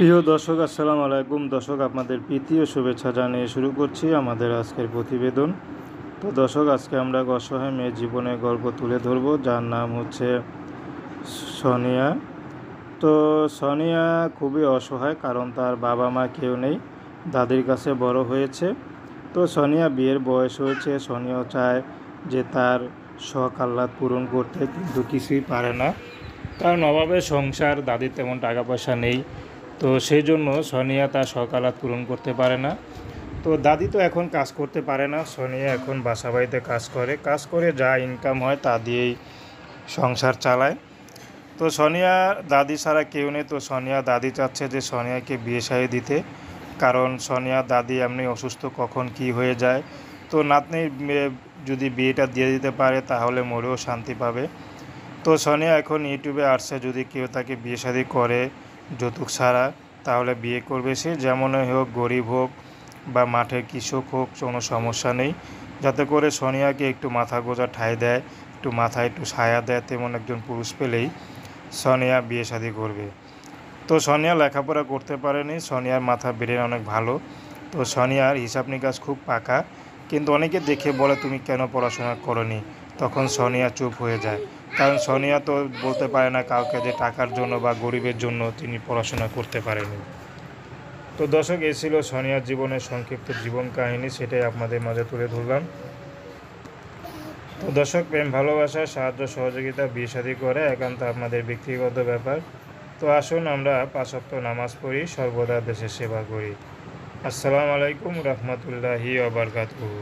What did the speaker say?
প্রিয় দর্শক, আসসালামু আলাইকুম। দর্শক, আপনাদের প্রীতি ও শুভেচ্ছা জানিয়ে শুরু করছি আমাদের আজকের প্রতিবেদন। তো দর্শক, আজকে আমরা এক অসহায় মেয়ের জীবনের গল্প তুলে ধরব, যার নাম হচ্ছে সোনিয়া। তো সোনিয়া খুবই অসহায়, কারণ তার বাবা মা কেউ নেই, দাদির কাছে বড় হয়েছে। তো সোনিয়া বিয়ের বয়স হয়েছে, সোনিয়াও চায় যে তার শখ আহ্লাদ পূরণ করতে, কিন্তু কিছুই পারে না, কারণ অভাবে সংসার, দাদির তেমন টাকা পয়সা নেই। তো সেই জন্য সোনিয়া তার শখ আহ্লাদ পূরণ করতে পারে না। তো দাদি তো এখন কাজ করতে পারে না, সোনিয়া এখন বাসা বাড়িতে কাজ করে যা ইনকাম হয় তা দিয়েই সংসার চালায়। তো সোনিয়া দাদি ছাড়া কেউ নেই, তো সোনিয়া দাদি চাচ্ছে যে সোনিয়াকে বিয়ে শাদী দিতে, কারণ সোনিয়া দাদি এমনি অসুস্থ, কখন কি হয়ে যায়। তো নাতনির যদি বিয়েটা দিয়ে দিতে পারে তাহলে মরেও শান্তি পাবে। তো সোনিয়া এখন ইউটিউবে আসছে, যদি কেউ তাকে বিয়ে শাদী করে যৌতুক ছাড়া, তাহলে বিয়ে করবে। সে যেমনই হোক, গরিব হোক বা মাঠের কৃষক হোক, কোনো সমস্যা নেই, যাতে করে সোনিয়াকে একটু মাথা গোঁজা ঠাঁই দেয়, একটু মাথায় একটু ছায়া দেয়, তেমন একজন পুরুষ পেলেই সোনিয়া বিয়ে শাদী করবে। তো সোনিয়া লেখাপড়া করতে পারেনি, সোনিয়ার মাথা ব্রেন অনেক ভালো। তো সোনিয়ার হিসাব নিকাশ খুব পাকা, কিন্তু অনেকে দেখে বলে তুমি কেন পড়াশোনা করনি, তখন সোনিয়া চুপ হয়ে যায়, কারণ সোনিয়া তো বলতে পারে না কাউকে যে টাকার জন্য বা গরিবের জন্য তিনি পড়াশোনা করতে পারেনি। তো দর্শক, এই ছিল সোনিয়ার জীবনের সংক্ষিপ্ত জীবন কাহিনী, সেটাই আপনাদের মাঝে তুলে ধরলাম। তো দর্শক, প্রেম ভালোবাসা, সাহায্য সহযোগিতা, বিয়ে শাদী করে একান্ত আপনাদের ব্যক্তিগত ব্যাপার। তো আসুন আমরা 5 ওয়াক্ত নামাজ পড়ি, সর্বদা দেশের সেবা করি। আসসালামু আলাইকুম রহমতুল্লাহি ওয়া বারাকাতুহু।